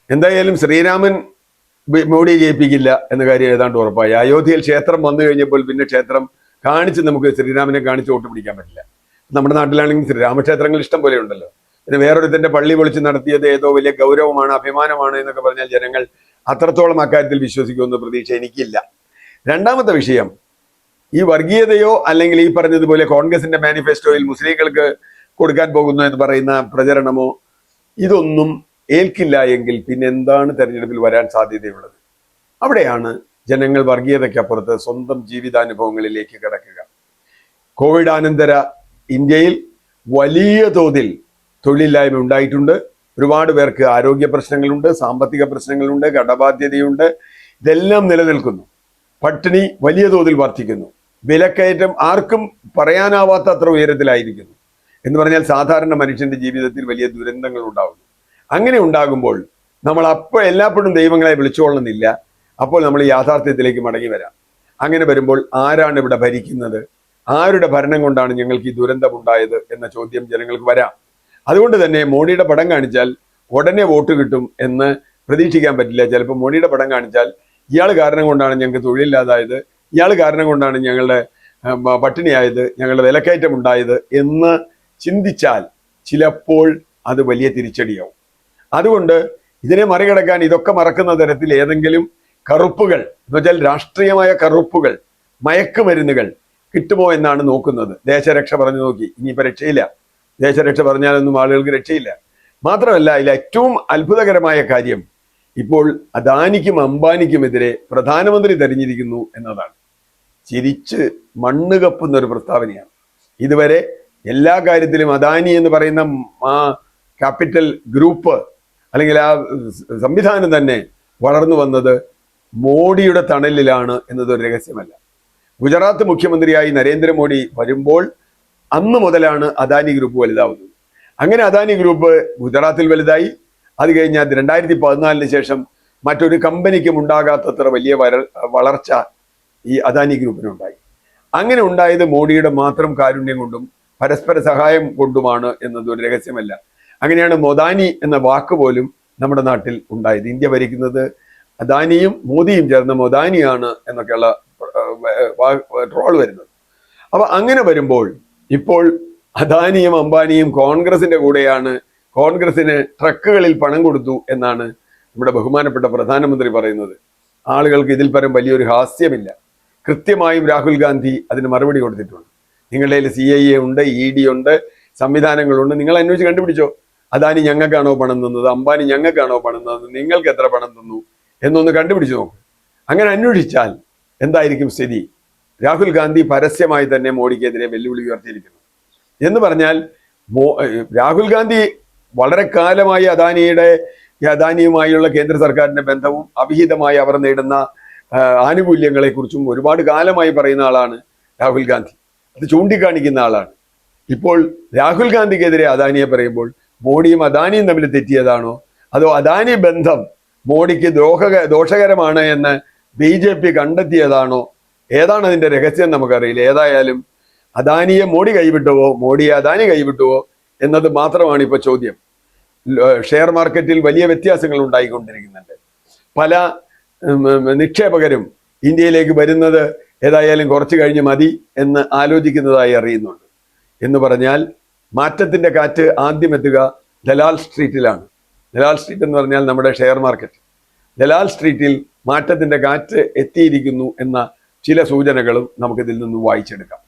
എന്തായാലും ശ്രീരാമൻ മോഡിയെ ജയിപ്പിക്കില്ല എന്ന കാര്യം ഏതാണ്ട് ഉറപ്പായി. അയോധ്യയിൽ ക്ഷേത്രം വന്നു കഴിഞ്ഞപ്പോൾ പിന്നെ ക്ഷേത്രം കാണിച്ച് നമുക്ക് ശ്രീരാമനെ കാണിച്ച് വോട്ട് പിടിക്കാൻ പറ്റില്ല. നമ്മുടെ നാട്ടിലാണെങ്കിൽ ശ്രീരാമക്ഷേത്രങ്ങൾ ഇഷ്ടം പോലെ ഉണ്ടല്ലോ. പിന്നെ വേറൊരുത്തന്റെ പള്ളി പൊളിച്ച് നടത്തിയത് ഏതോ വലിയ ഗൗരവമാണ്, അഭിമാനമാണ് എന്നൊക്കെ പറഞ്ഞാൽ ജനങ്ങൾ അത്രത്തോളം അക്കാര്യത്തിൽ വിശ്വസിക്കുമെന്ന് പ്രതീക്ഷ എനിക്കില്ല. രണ്ടാമത്തെ വിഷയം, ഈ വർഗീയതയോ അല്ലെങ്കിൽ ഈ പറഞ്ഞതുപോലെ കോൺഗ്രസിന്റെ മാനിഫെസ്റ്റോയിൽ മുസ്ലിങ്ങൾക്ക് കൊടുക്കാൻ പോകുന്നു എന്ന് പറയുന്ന പ്രചരണമോ ഇതൊന്നും ഏൽക്കില്ല എങ്കിൽ പിന്നെ എന്താണ് തെരഞ്ഞെടുപ്പിൽ വരാൻ സാധ്യതയുള്ളത്? അവിടെയാണ് ജനങ്ങൾ വർഗീയതയ്ക്കപ്പുറത്ത് സ്വന്തം ജീവിതാനുഭവങ്ങളിലേക്ക് കിടക്കുക. കോവിഡാനന്തര ഇന്ത്യയിൽ വലിയ തോതിൽ തൊഴിലില്ലായ്മ ഉണ്ടായിട്ടുണ്ട്. ഒരുപാട് പേർക്ക് ആരോഗ്യ പ്രശ്നങ്ങളുണ്ട്, സാമ്പത്തിക പ്രശ്നങ്ങളുണ്ട്, കടബാധ്യതയുണ്ട്. ഇതെല്ലാം നിലനിൽക്കുന്നു. പട്ടിണി വലിയ തോതിൽ വർദ്ധിക്കുന്നു. വിലക്കയറ്റം ആർക്കും പറയാനാവാത്ത അത്ര ഉയരത്തിലായിരിക്കുന്നു. എന്ന് പറഞ്ഞാൽ സാധാരണ മനുഷ്യന്റെ ജീവിതത്തിൽ വലിയ ദുരന്തങ്ങൾ ഉണ്ടാകുന്നു. അങ്ങനെ ഉണ്ടാകുമ്പോൾ നമ്മൾ എല്ലായ്പ്പോഴും ദൈവങ്ങളെ വിളിച്ചുകൊള്ളുന്നില്ല. അപ്പോൾ നമ്മൾ യാഥാർത്ഥ്യത്തിലേക്ക് മടങ്ങി വരാം. അങ്ങനെ വരുമ്പോൾ ആരാണ് ഇവിടെ ഭരിക്കുന്നത്? ആരുടെ ഭരണം കൊണ്ടാണ് ഞങ്ങൾക്ക് ഈ ദുരന്തമുണ്ടായത് എന്ന ചോദ്യം ജനങ്ങൾക്ക് വരാം. അതുകൊണ്ട് തന്നെ മോഡിയുടെ പടം കാണിച്ചാൽ ഉടനെ വോട്ട് കിട്ടും എന്ന് പ്രതീക്ഷിക്കാൻ പറ്റില്ല. ചിലപ്പോൾ മോഡിയുടെ പടം കാണിച്ചാൽ ഇയാൾ കാരണം കൊണ്ടാണ് ഞങ്ങൾക്ക് തൊഴിലില്ലാതായത്, ഇയാൾ കാരണം കൊണ്ടാണ് ഞങ്ങളുടെ പട്ടിണിയായത്, ഞങ്ങളുടെ വിലക്കയറ്റം ഉണ്ടായത് എന്ന് ചിന്തിച്ചാൽ ചിലപ്പോൾ അത് വലിയ തിരിച്ചടിയാവും. അതുകൊണ്ട് ഇതിനെ മറികടക്കാൻ ഇതൊക്കെ മറക്കുന്ന തരത്തിൽ ഏതെങ്കിലും കറുപ്പുകൾ എന്ന് വെച്ചാൽ രാഷ്ട്രീയമായ കറുപ്പുകൾ, മയക്കുമരുന്നുകൾ കിട്ടുമോ എന്നാണ് നോക്കുന്നത്. ദേശരക്ഷ പറഞ്ഞു നോക്കി, ഇനിയിപ്പോൾ രക്ഷയില്ല. ദേശരക്ഷ പറഞ്ഞാലൊന്നും ആളുകൾക്ക് രക്ഷയില്ല. മാത്രമല്ല, ഇതിൽ ഏറ്റവും അത്ഭുതകരമായ കാര്യം ഇപ്പോൾ അദാനിക്കും അംബാനിക്കുമെതിരെ പ്രധാനമന്ത്രി തെരഞ്ഞിരിക്കുന്നു എന്നതാണ്. ചിരിച്ച് മണ്ണ് കപ്പുന്ന ഒരു പ്രസ്താവനയാണ്. ഇതുവരെ എല്ലാ കാര്യത്തിലും അദാനി എന്ന് പറയുന്ന ആ ക്യാപിറ്റൽ ഗ്രൂപ്പ് അല്ലെങ്കിൽ ആ സംവിധാനം തന്നെ വളർന്നു വന്നത് മോഡിയുടെ തണലിലാണ് എന്നതൊരു രഹസ്യമല്ല. ഗുജറാത്ത് മുഖ്യമന്ത്രിയായി നരേന്ദ്രമോദി വരുമ്പോൾ അന്ന് മുതലാണ് അദാനി ഗ്രൂപ്പ് വലുതാവുന്നത്. അങ്ങനെ അദാനി ഗ്രൂപ്പ് ഗുജറാത്തിൽ വലുതായി. അത് കഴിഞ്ഞാൽ 2014 ശേഷം മറ്റൊരു കമ്പനിക്കും ഉണ്ടാകാത്തത്ര വലിയ വളർച്ച ഈ അദാനി ഗ്രൂപ്പിനുണ്ടായി. അങ്ങനെ ഉണ്ടായത് മോഡിയുടെ മാത്രം കാരുണ്യം കൊണ്ടും പരസ്പര സഹായം കൊണ്ടുമാണ് എന്നതൊരു രഹസ്യമല്ല. അങ്ങനെയാണ് മൊദാനി എന്ന വാക്ക് പോലും നമ്മുടെ നാട്ടിൽ ഉണ്ടായത്. ഇന്ത്യ ഭരിക്കുന്നത് അദാനിയും മോദിയും ചേർന്ന മൊദാനിയാണ് എന്നൊക്കെയുള്ള ട്രോൾ വരുന്നത്. അപ്പൊ അങ്ങനെ വരുമ്പോൾ ഇപ്പോൾ അദാനിയും അംബാനിയും കോൺഗ്രസിന്റെ കൂടെയാണ്, കോൺഗ്രസിന് ട്രക്കുകളിൽ പണം കൊടുത്തു എന്നാണ് നമ്മുടെ ബഹുമാനപ്പെട്ട പ്രധാനമന്ത്രി പറയുന്നത്. ആളുകൾക്ക് ഇതിൽ പരം വലിയൊരു ഹാസ്യമില്ല. കൃത്യമായും രാഹുൽ ഗാന്ധി അതിന് മറുപടി കൊടുത്തിട്ടുണ്ട്. നിങ്ങളുടെ കയ്യിൽ CIA ഉണ്ട്, ED ഉണ്ട്, സംവിധാനങ്ങളുണ്ട്, നിങ്ങൾ അന്വേഷിച്ച് കണ്ടുപിടിച്ചോ. അദാനി ഞങ്ങൾക്കാണോ പണം തന്നത്, അംബാനി ഞങ്ങൾക്കാണോ പണം തന്നത്, നിങ്ങൾക്ക് എത്ര പണം തന്നു എന്നൊന്ന് കണ്ടുപിടിച്ചു നോക്കും. അങ്ങനെ അന്വേഷിച്ചാൽ എന്തായിരിക്കും സ്ഥിതി? രാഹുൽ ഗാന്ധി പരസ്യമായി തന്നെ മോഡിക്കെതിരെ വെല്ലുവിളി ഉയർത്തിയിരിക്കുന്നു. എന്ന് പറഞ്ഞാൽ രാഹുൽ ഗാന്ധി വളരെ കാലമായി അദാനിയുമായുള്ള കേന്ദ്ര സർക്കാരിന്റെ ബന്ധവും അവിഹിതമായി അവർ നേടുന്ന ആനുകൂല്യങ്ങളെ കുറിച്ചും ഒരുപാട് കാലമായി പറയുന്ന ആളാണ് രാഹുൽ ഗാന്ധി. അത് ചൂണ്ടിക്കാണിക്കുന്ന ആളാണ്. ഇപ്പോൾ രാഹുൽ ഗാന്ധിക്കെതിരെ അദാനിയെ പറയുമ്പോൾ മോഡിയും അദാനിയും തമ്മിൽ തെറ്റിയതാണോ, അതോ അദാനി ബന്ധം മോഡിക്ക് ദോഷകരമാണ് എന്ന് BJP കണ്ടെത്തിയതാണോ? ഏതാണ് അതിന്റെ രഹസ്യം നമുക്കറിയില്ല. ഏതായാലും അദാനിയെ മോഡി കൈവിട്ടുവോ, മോഡിയെ അദാനി കൈവിട്ടുവോ എന്നത് മാത്രമാണ് ഇപ്പൊ ചോദ്യം. ഷെയർ മാർക്കറ്റിൽ വലിയ വ്യത്യാസങ്ങൾ ഉണ്ടായിക്കൊണ്ടിരിക്കുന്നുണ്ട്. പല നിക്ഷേപകരും ഇന്ത്യയിലേക്ക് വരുന്നത് ഏതായാലും കുറച്ച് കഴിഞ്ഞ് മതി എന്ന് ആലോചിക്കുന്നതായി അറിയുന്നുണ്ട്. എന്ന് പറഞ്ഞാൽ മാറ്റത്തിന്റെ കാറ്റ് ആദ്യം എത്തുക ദലാൽ സ്ട്രീറ്റിലാണ്. ദലാൽ സ്ട്രീറ്റ് എന്ന് പറഞ്ഞാൽ നമ്മുടെ ഷെയർ മാർക്കറ്റ്. ദലാൽ സ്ട്രീറ്റിൽ മാറ്റത്തിന്റെ കാറ്റ് എത്തിയിരിക്കുന്നു എന്ന ചില സൂചനകളും നമുക്കിതിൽ നിന്ന് വായിച്ചെടുക്കാം.